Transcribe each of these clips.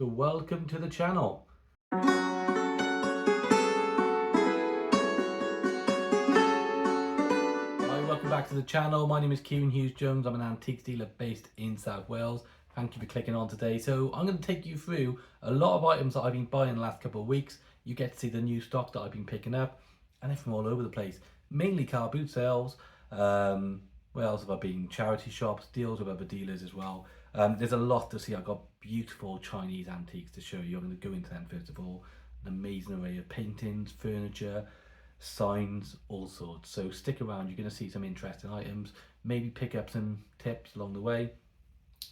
So welcome to the channel. Hi, welcome back to the channel. My name is Kieran Hughes Jones. I'm an antiques dealer based in South Wales. Thank you for clicking on today. So I'm going to take you through a lot of items that I've been buying the last couple of weeks. You get to see the new stock that I've been picking up, and they're from all over the place. Mainly car boot sales. Where else have I been? Charity shops, deals with other dealers as well. There's a lot to see. I've got beautiful Chinese antiques to show you. I'm going to go into them first of all. An amazing array of paintings, furniture, signs, all sorts. So stick around, you're going to see some interesting items. Maybe pick up some tips along the way.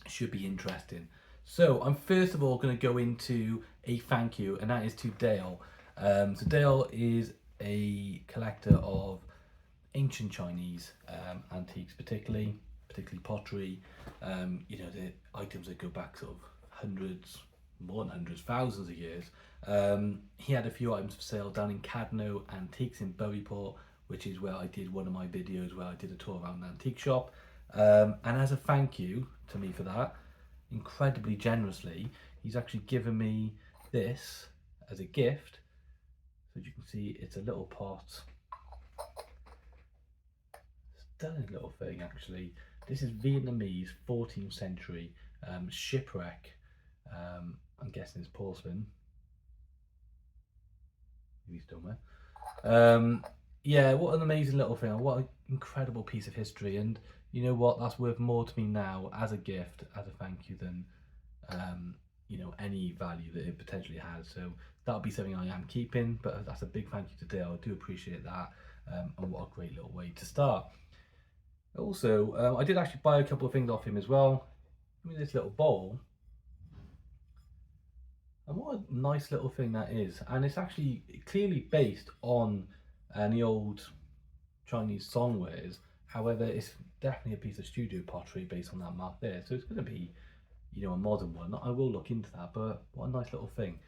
Should be interesting. So I'm first of all going to go into a thank you, and that is to Dale. So Dale is a collector of ancient Chinese antiques, particularly pottery. You know, the items that go back sort of hundreds, more than hundreds, thousands of years. He had a few items for sale down in Cadno Antiques in Buryport, which is where I did one of my videos where I did a tour around an antique shop. And as a thank you to me for that, incredibly generously, he's actually given me this as a gift. So as you can see, it's a little pot. Stunning little thing, actually. This is Vietnamese 14th century shipwreck. I'm guessing it's porcelain. Maybe stoneware. Yeah, what an amazing little thing. What an incredible piece of history. And you know what? That's worth more to me now as a gift, as a thank you, than you know, any value that it potentially has. So that'll be something I am keeping. But that's a big thank you to Dale. I do appreciate that. And what a great little way to start. Also, I did actually buy a couple of things off him as well. Give me this little bowl. And what a nice little thing that is. And it's actually clearly based on the old Chinese songwares. However, it's definitely a piece of studio pottery based on that mark there. So it's going to be, you know, a modern one. I will look into that, but what a nice little thing.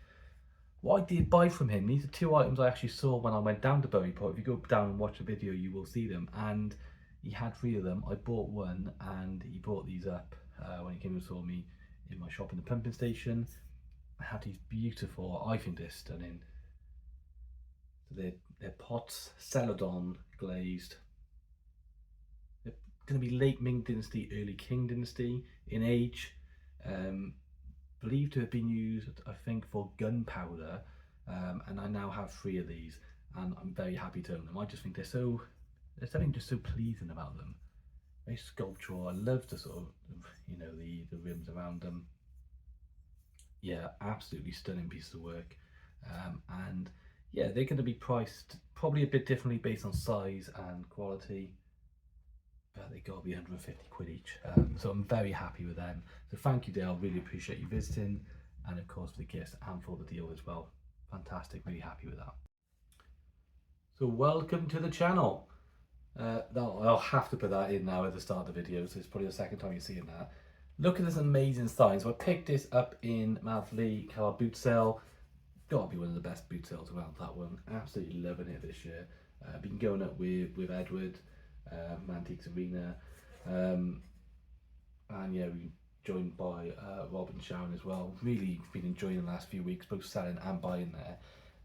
What I did buy from him, these are two items I actually saw when I went down to Buryport. If you go down and watch the video, you will see them. And he had three of them. I bought one, and he brought these up when he came and saw me in my shop in the pumping station. I have these beautiful, I think they're stunning. So they're pots, Celadon-glazed. They're going to be late Ming Dynasty, early Qing Dynasty in age. Believed to have been used, I think, for gunpowder. And I now have three of these, and I'm very happy to own them. I just think they're so... There's something just so pleasing about them. Very sculptural. I love the sort of, you know, the rims around them. Yeah, absolutely stunning piece of work. And yeah, they're going to be priced probably a bit differently based on size and quality. But they got to be 150 quid each. So I'm very happy with them. So thank you, Dale. Really appreciate you visiting. And of course for the gifts and for the deal as well. Fantastic. Really happy with that. So welcome to the channel. I'll have to put that in now at the start of the video, so it's probably the second time you're seeing that. Look at this amazing sign. So I picked this up in Mathleigh car boot sale. Gotta be one of the best boot sales around, that one. Absolutely loving it this year. Been going up with Edward, Antiques Arena, and yeah, we joined by Rob and Sharon as well. Really been enjoying the last few weeks, both selling and buying there.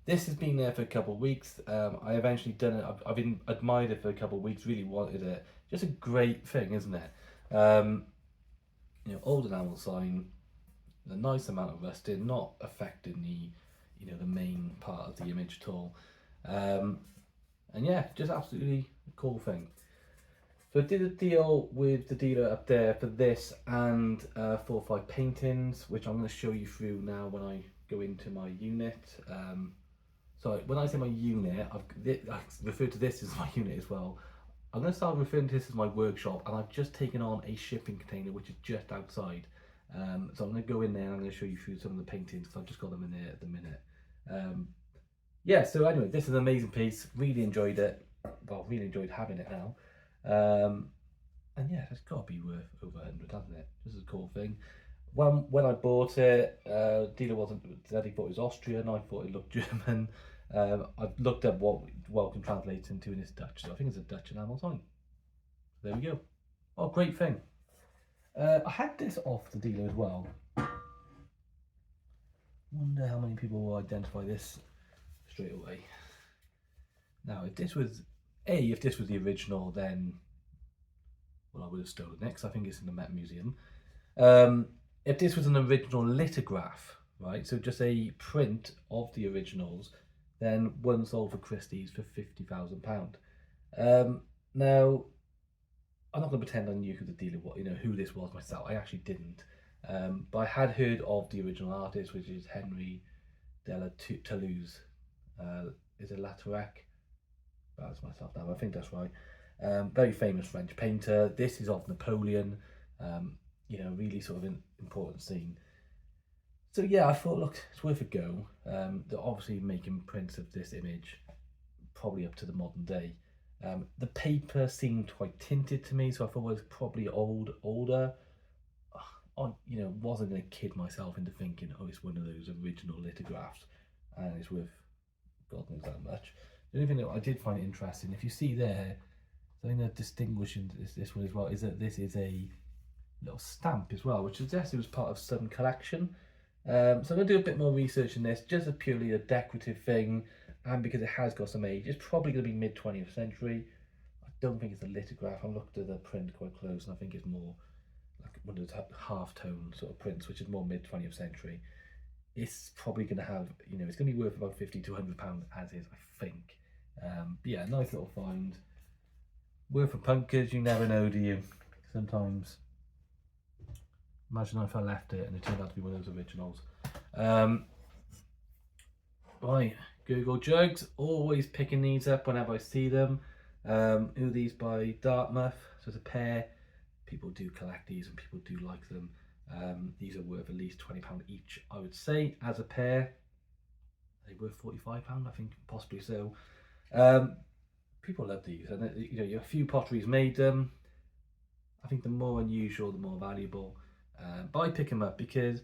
This has been there for a couple of weeks. I eventually done it. I've been admired it for a couple of weeks. Really wanted it. Just a great thing, isn't it? You know, old enamel sign, a nice amount of rusting, not affecting the, you know, the main part of the image at all. And yeah, just absolutely cool thing. So I did a deal with the dealer up there for this and 4 or 5 paintings, which I'm going to show you through now when I go into my unit. So when I say my unit, I refer to this as my unit as well. I'm going to start referring to this as my workshop, and I've just taken on a shipping container which is just outside. So I'm going to go in there and I'm going to show you through some of the paintings because I've just got them in there at the minute. Yeah, so anyway, this is an amazing piece. Really enjoyed it. Well, really enjoyed having it now. And yeah, it's got to be worth over 100, hasn't it? This is a cool thing. When I bought it, dealer wasn't said he thought it was Austrian. I thought it looked German. I've looked up what welcome translates into, and it's Dutch. So I think it's a Dutch enamel sign. There we go. Oh, great thing. I had this off the dealer as well. Wonder how many people will identify this straight away. Now, if this was the original, then well, I would have stolen it because I think it's in the Met Museum. If this was an original lithograph, right, so just a print of the originals, then one sold for Christie's for £50,000. Now, I'm not going to pretend I knew who the dealer was, who this was myself. I actually didn't. But I had heard of the original artist, which is Henri de Toulouse. Is it Lautrec? That's myself now. I think that's right. Very famous French painter. This is of Napoleon. Really sort of an important scene. So yeah, I thought, look, it's worth a go. They're obviously making prints of this image, probably up to the modern day. The paper seemed quite tinted to me, so I thought it was probably older. I, wasn't going to kid myself into thinking, oh, it's one of those original lithographs, and it's worth God knows how much. The only thing that I did find interesting, if you see there, something that distinguishes this one as well is that this is a little stamp as well, which suggests it was part of some collection. So I'm going to do a bit more research in this, just as purely a decorative thing, and because it has got some age. It's probably going to be mid 20th century. I don't think it's a lithograph. I looked at the print quite close, and I think it's more like one of the half-tone sort of prints, which is more mid 20th century. It's probably going to have, it's going to be worth about £50 to £100 as is, I think. But yeah, nice little find. Worth a punkers, you never know, do you? Sometimes. Imagine if I left it and it turned out to be one of those originals. Right, Google jugs. Always picking these up whenever I see them. These by Dartmouth. So it's a pair. People do collect these and people do like them. These are worth at least £20 each, I would say, as a pair. Are they worth £45? I think possibly so. People love these, and a few potteries made them. I think the more unusual, the more valuable. But I pick them up because,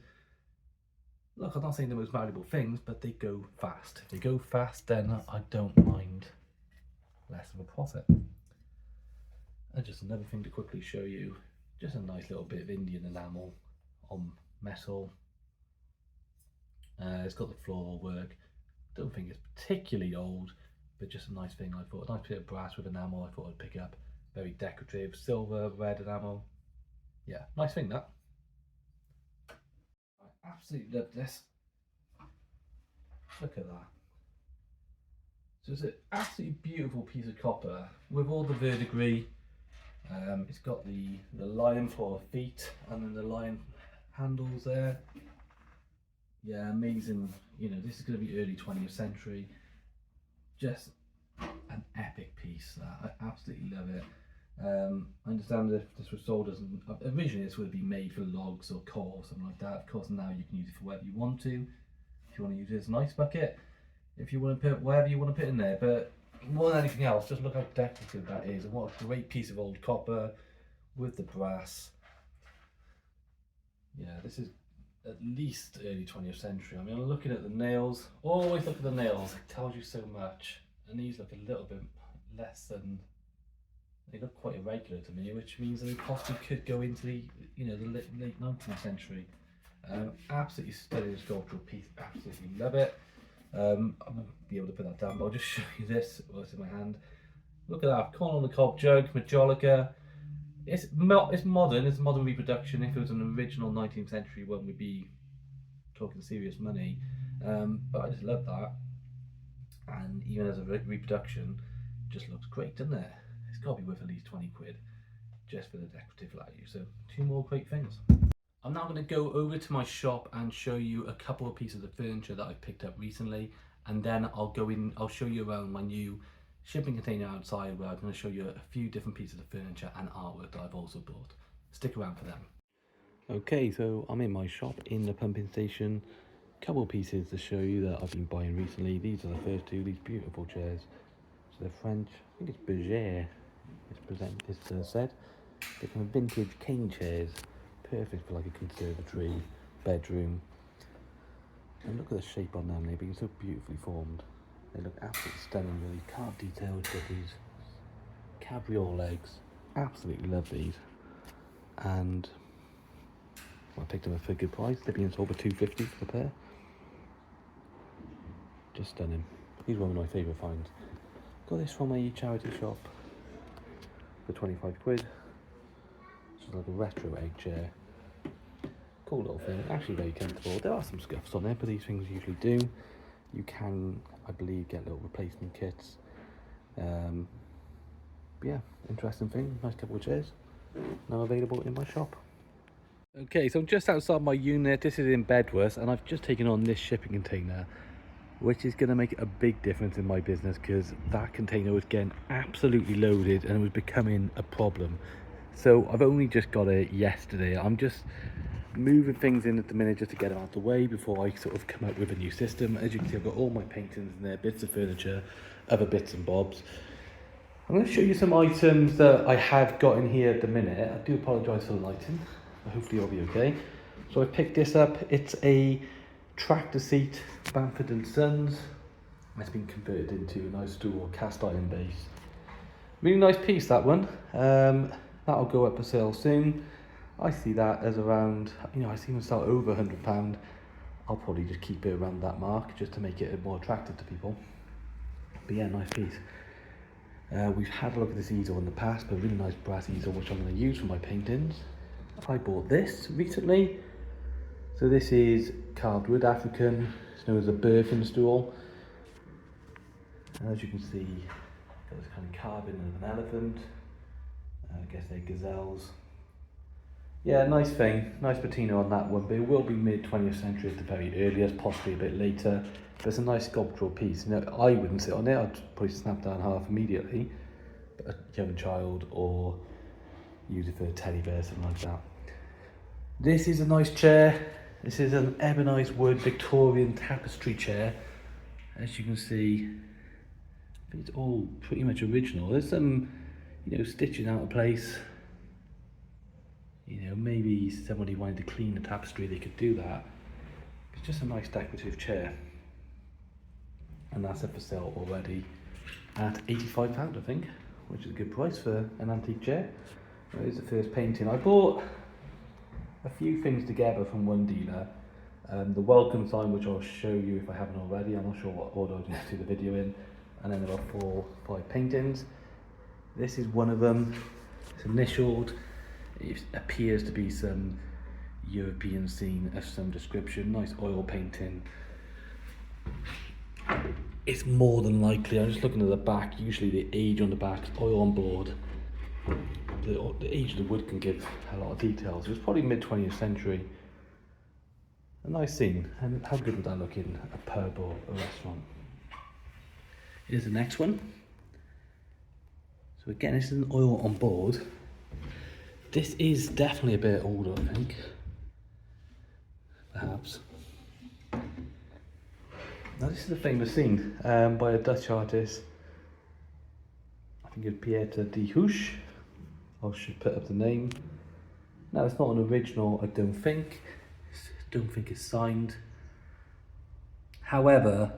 look, I'm not saying the most valuable things, but they go fast. If they go fast, then I don't mind less of a profit. And just another thing to quickly show you, just a nice little bit of Indian enamel on metal. It's got the floral work. Don't think it's particularly old, but just a nice thing. I thought a nice bit of brass with enamel. I thought I'd pick up. Very decorative, silver, red enamel. Yeah, nice thing that. I absolutely love this. Look at that. So it's an absolutely beautiful piece of copper with all the verdigris. It's got the lion for feet and then the lion handles there. Yeah, amazing. This is going to be early 20th century. Just an epic piece. I absolutely love it. I understand that if this was sold as originally this would be made for logs or coal or something like that. Of course, now you can use it for whatever you want to. If you want to use it as an ice bucket, if you want to put whatever you want to put in there. But more than anything else, just look how decorative that is, and what a great piece of old copper with the brass. Yeah, this is at least early 20th century. I mean, I'm looking at the nails. Always look at the nails. It tells you so much. And these look a little bit less than. They look quite irregular to me, which means that they possibly could go into the late 19th century. Absolutely stunning sculptural piece. Absolutely love it. I won't be able to put that down, but I'll just show you this. What's in my hand? Look at that. Corn-on-the-cob jug, majolica. It's modern. It's a modern reproduction. If it was an original 19th century one, we'd be talking serious money. But I just love that. And even as a reproduction, just looks great, doesn't it? It's got to be worth at least 20 quid just for the decorative value. So 2 more great things. I'm now going to go over to my shop and show you a couple of pieces of furniture that I've picked up recently, and then I'll show you around my new shipping container outside, where I'm going to show you a few different pieces of furniture and artwork that I've also bought. Stick around for them. Okay, so I'm in my shop in the pumping station. Couple of pieces to show you that I've been buying recently. These are the first two, these beautiful chairs. So they're French, I think it's bergère, it's said. They're kind of vintage cane chairs, perfect for like a conservatory, bedroom. And look at the shape on them, they've been so beautifully formed. They look absolutely stunning, really. Carved detail with these cabriole legs. Absolutely love these. And I picked them up for a good price. They're being sold for £2.50 for the pair. Just stunning. He's one of my favourite finds. Got this from a charity shop for 25 quid. It's like a retro egg chair. Cool little thing, actually very comfortable. There are some scuffs on it, but these things usually do. You can, I believe, get little replacement kits. But yeah, interesting thing, nice couple of chairs. Now available in my shop. Okay, so I'm just outside my unit. This is in Bedworth, and I've just taken on this shipping container, which is going to make a big difference in my business because that container was getting absolutely loaded and it was becoming a problem. So I've only just got it yesterday. I'm just moving things in at the minute just to get them out of the way before I sort of come out with a new system. As you can see, I've got all my paintings in there, bits of furniture, other bits and bobs. I'm going to show you some items that I have got in here at the minute. I do apologise for the lighting, but hopefully it'll be okay. So I picked this up. It's a tractor seat, Bamford and Sons. It's been converted into a nice stool, cast iron base. Really nice piece, that one. That'll go up for sale soon. I see that as around, I see them start over £100. I'll probably just keep it around that mark just to make it more attractive to people. But yeah, nice piece. We've had a look at this easel in the past, but a really nice brass easel which I'm going to use for my paintings. I bought this recently. So this is carved wood, African. It's known as a birthing stool. And as you can see, got this kind of carving of an elephant. I guess they're gazelles. Yeah, nice thing, nice patina on that one, but it will be mid-20th century at the very earliest, possibly a bit later. But it's a nice sculptural piece. Now, I wouldn't sit on it, I'd probably snap down half immediately. But a young child, or use it for a teddy bear, something like that. This is a nice chair. This is an ebonized wood Victorian tapestry chair. As you can see, it's all pretty much original. There's some, stitching out of place. Maybe somebody wanted to clean the tapestry, they could do that. It's just a nice decorative chair. And that's up for sale already at £85, I think, which is a good price for an antique chair. Here's the first painting. I bought a few things together from one dealer. The welcome sign, which I'll show you if I haven't already. I'm not sure what order I'll do the video in. And then there are 5 paintings. This is one of them. It's initialed. It appears to be some European scene of some description. Nice oil painting. It's more than likely, I'm just looking at the back, usually the age on the back, oil on board. The age of the wood can give a lot of details. It was probably mid-20th century. A nice scene. And how good would that look in a pub or a restaurant? Here's the next one. So again, this is an oil on board. This is definitely a bit older, I think. Perhaps. Now this is a famous scene by a Dutch artist. I think it's Pieter de Hooch. I should put up the name. Now it's not an original, I don't think. Don't think it's signed. However,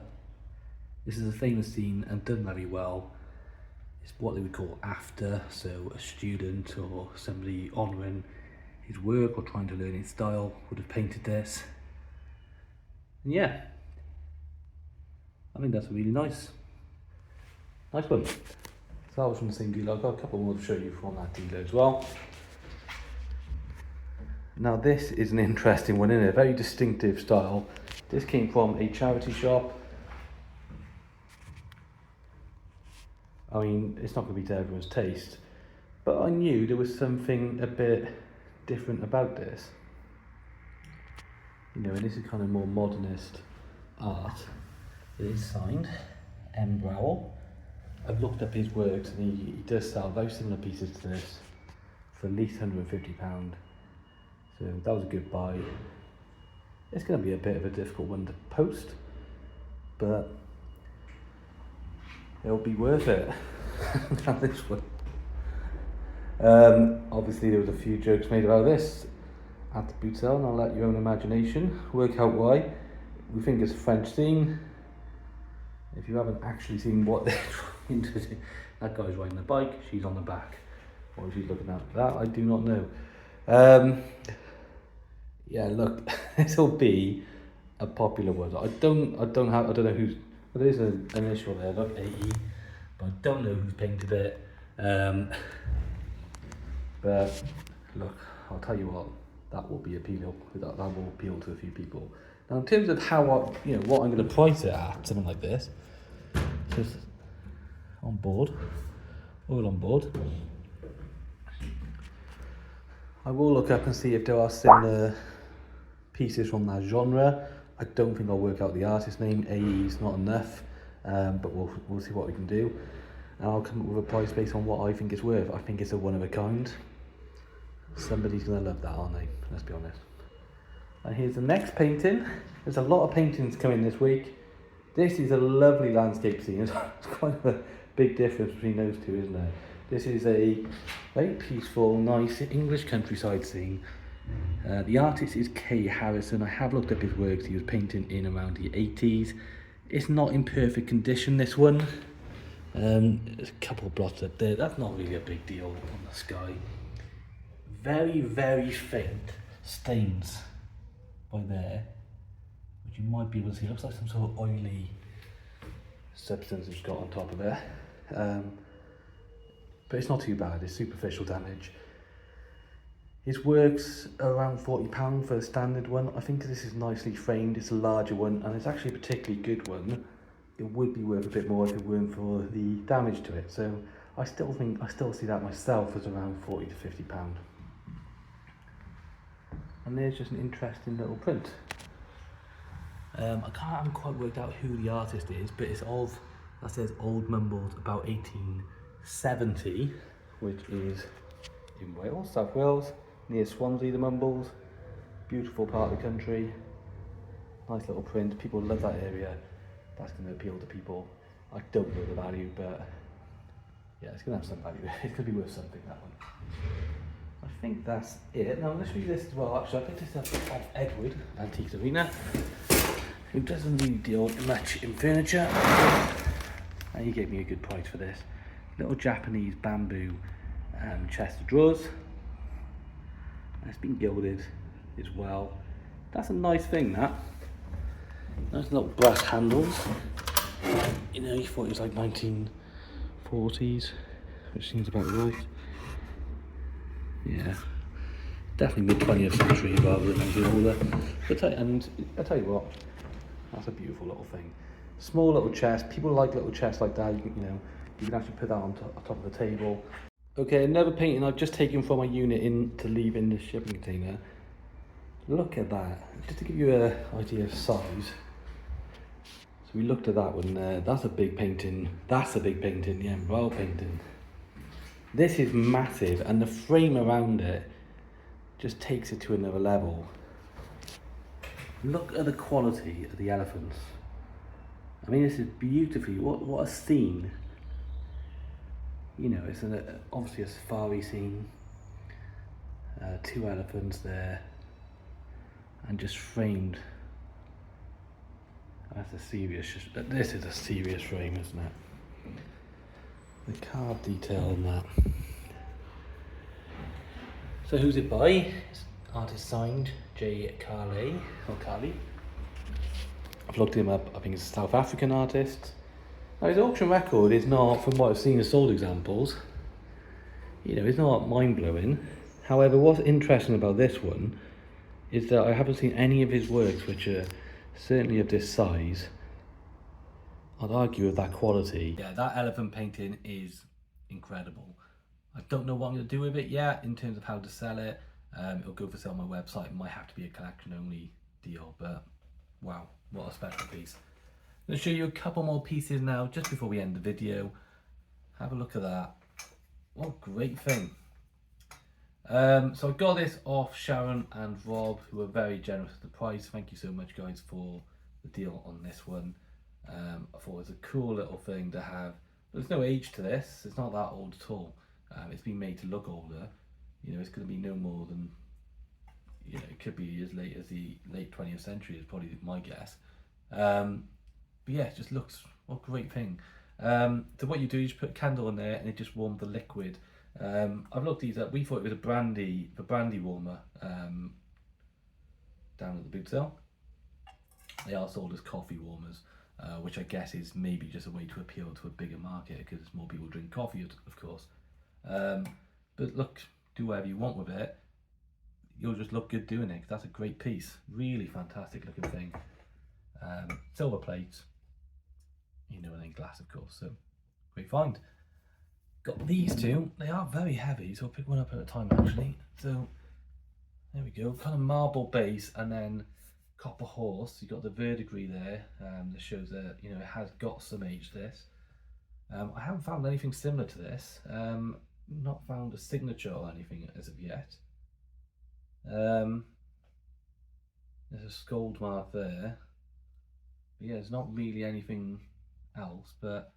this is a famous scene and done very well. It's what they would call after, so a student or somebody honouring his work or trying to learn his style would have painted this. And yeah, I think that's a really nice one. So that was from the same dealer. I've got a couple more to show you from that dealer as well. Now this is an interesting one, isn't it? A very distinctive style. This came from a charity shop. I mean, it's not going to be to everyone's taste, but I knew there was something a bit different about this. And this is kind of more modernist art. It is signed M. Browell. I've looked up his works and he does sell very similar pieces to this for at least £150. So that was a good buy. It's going to be a bit of a difficult one to post, but it'll be worth it. Now this one. Obviously there was a few jokes made about this at the boot sale, and I'll let your own imagination work out why. We think it's a French theme. If you haven't actually seen what they're trying to do, that guy's riding a bike, she's on the back. What she's looking at that, I do not know. Yeah, look, this will be a popular one. I don't know who's. So there's an initial there, look, AE, but I don't know who's painted it. But look, I'll tell you what, that will be appealing. That will appeal to a few people. Now, in terms of how what I'm going to price it at, something like this, just on board, all on board. I will look up and see if there are similar pieces from that genre. I don't think I'll work out the artist name. AE is not enough, but we'll see what we can do, and I'll come up with a price based on what I think it's worth. I think it's a one of a kind. Somebody's gonna love that, aren't they? Let's be honest. And here's the next painting. There's a lot of paintings coming this week. This is a lovely landscape scene. It's quite a big difference between those two, isn't there? This is a very peaceful, nice English countryside scene. The artist is K. Harrison. I have looked up his works. He was painting in around the 80s. It's not in perfect condition, this one. There's a couple of blots up there. That's not really a big deal on the sky. Very, very faint stains by there, which you might be able to see. It looks like some sort of oily substance it's got on top of it. But it's not too bad. It's superficial damage. His work's around £40 for a standard one. I think this is nicely framed. It's a larger one, and it's actually a particularly good one. It would be worth a bit more if it weren't for the damage to it. So I still see that myself as around £40 to £50. And there's just an interesting little print. I haven't quite worked out who the artist is, but it's that says Old Mumbles, about 1870, which is in Wales, South Wales, near Swansea, the Mumbles. Beautiful part of the country. Nice little print. People love that area. That's going to appeal to people. I don't know the value, but yeah, it's going to have some value. It's going to be worth something, that one. I think that's it. Now let's read this as well. Actually, I picked this up off Edward, Antiques Arena, who doesn't really deal much in furniture. And he gave me a good price for this. Little Japanese bamboo chest of drawers. And it's been gilded as well. That's a nice thing, that. Nice little brass handles. You know, you thought it was like 1940s, which seems about right. Yeah, definitely mid-20th century rather than anything older. But I'll tell you what, that's a beautiful little thing. Small little chest. People like little chests like that. You can actually put that on top of the table. Okay, another painting I've just taken from my unit to leave in the shipping container. Look at that. Just to give you an idea of size. So we looked at that one there. That's a big painting. That's a big painting. Yeah, Browell painting. This is massive, and the frame around it just takes it to another level. Look at the quality of the elephants. I mean, this is beautifully, what a scene. You know, it's obviously a safari scene. 2 elephants there, and just framed. This is a serious frame, isn't it? The carved detail on that. So who's it by? It's artist signed, J. Carley, or Carley. I've looked him up. I think he's a South African artist. Now his auction record is not, from what I've seen of sold examples, it's not mind-blowing. However, what's interesting about this one is that I haven't seen any of his works which are certainly of this size. I'd argue of that quality. Yeah, that elephant painting is incredible. I don't know what I'm going to do with it yet in terms of how to sell it. It'll go for sale on my website. It might have to be a collection only deal, but wow, what a special piece. I'm going to show you a couple more pieces now just before we end the video. Have a look at that. What a great thing. So I got this off Sharon and Rob, who were very generous with the price. Thank you so much, guys, for the deal on this one. I thought it was a cool little thing to have. There's no age to this. It's not that old at all. It's been made to look older. It's going to be no more than, it could be as late as the late 20th century is probably my guess. But yeah, it just looks, what a great thing. So what you do, you just put a candle in there and it just warms the liquid. I've looked these up. We thought it was a brandy warmer down at the boot sale. They are sold as coffee warmers. which I guess is maybe just a way to appeal to a bigger market because more people drink coffee, of course. But look, do whatever you want with it. You'll just look good doing it. That's a great piece. Really fantastic looking thing. Silver plate, you know, and then glass, of course. So great find. Got these two. They are very heavy, so I'll pick one up at a time actually. So there we go. Kind of marble base, and then copper horse. You got the verdigris there. That shows that, you know, it has got some age. This. I haven't found anything similar to this. Not found a signature or anything as of yet. There's a scold mark there, but yeah, there's not really anything else. But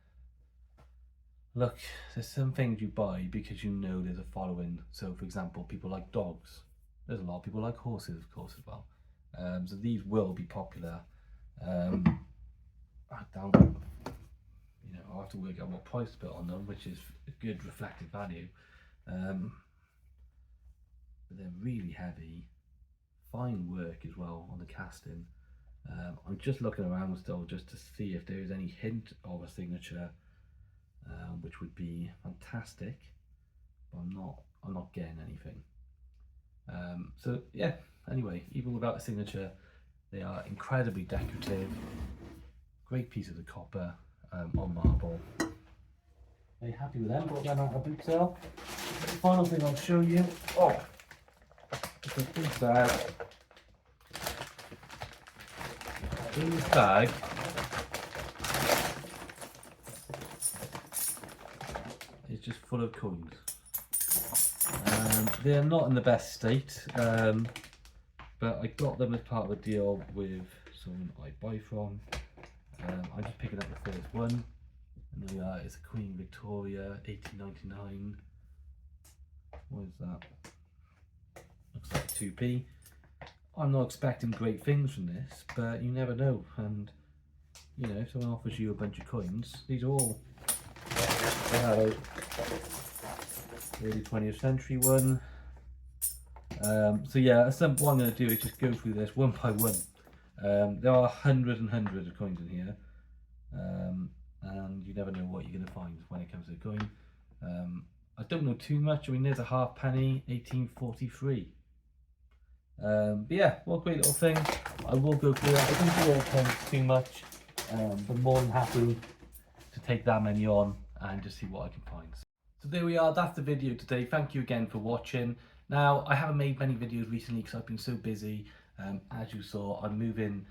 look, there's some things you buy because you know there's a following. So for example, people like dogs. There's a lot of people like horses, of course, as well. So these will be popular. I don't, you know, I'll have to work out what price to put on them, which is a good reflective value. But they're really heavy, fine work as well on the casting. I'm just looking around still just to see if there is any hint of a signature, which would be fantastic, but I'm not getting anything. So yeah, anyway, even without a signature, they are incredibly decorative. Great pieces of copper on marble. Very happy with them. Brought them out of boot sale. The final thing I'll show you. Oh, it's a big bag. In this bag is just full of coins. They're not in the best state, but I got them as part of a deal with someone I buy from. I'm just picking up the first one, and there we are. It's a Queen Victoria 1899. What is that? Looks like 2p. I'm not expecting great things from this, but you never know. And you know, if someone offers you a bunch of coins, these are all early 20th century one. So yeah, what I'm going to do is just go through this one by one. There are hundreds and hundreds of coins in here, and you never know what you're going to find when it comes to a coin. I don't know too much. I mean, there's a halfpenny, 1843. But yeah, what a great little thing. I will go through that. I don't do all coins too much, but more than happy to take that many on and just see what I can find. So there we are, that's the video today. Thank you again for watching. Now, I haven't made many videos recently because I've been so busy. As you saw, I'm moving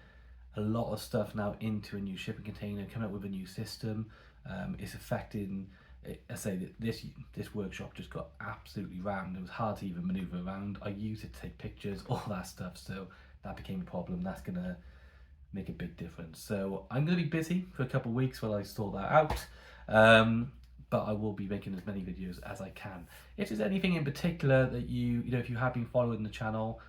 a lot of stuff now into a new shipping container, coming up with a new system. It's affecting, I say that this workshop just got absolutely rammed. It was hard to even maneuver around. I used it to take pictures, all that stuff, so that became a problem. That's gonna make a big difference. So I'm gonna be busy for a couple of weeks while I sort that out. But I will be making as many videos as I can. If there's anything in particular that you know, if you have been following the channel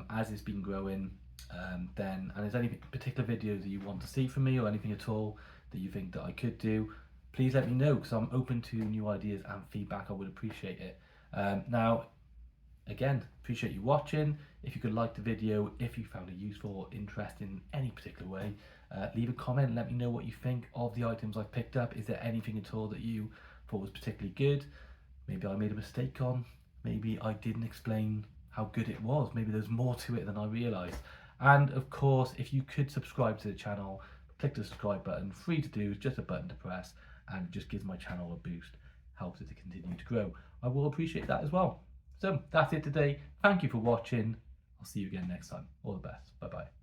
as it's been growing, and there's any particular videos that you want to see from me or anything at all that you think that I could do, please let me know, because I'm open to new ideas and feedback. I would appreciate it. Now, again, appreciate you watching. If you could like the video, if you found it useful or interesting in any particular way, leave a comment and let me know what you think of the items I've picked up. Is there anything at all that you thought was particularly good? Maybe I made a mistake on, maybe I didn't explain how good it was, maybe there's more to it than I realised. And of course, if you could subscribe to the channel, click the subscribe button. Free to do, just a button to press, and it just gives my channel a boost, helps it to continue to grow. I will appreciate that as well. So that's it today. Thank you for watching. I'll see you again next time. All the best. Bye bye.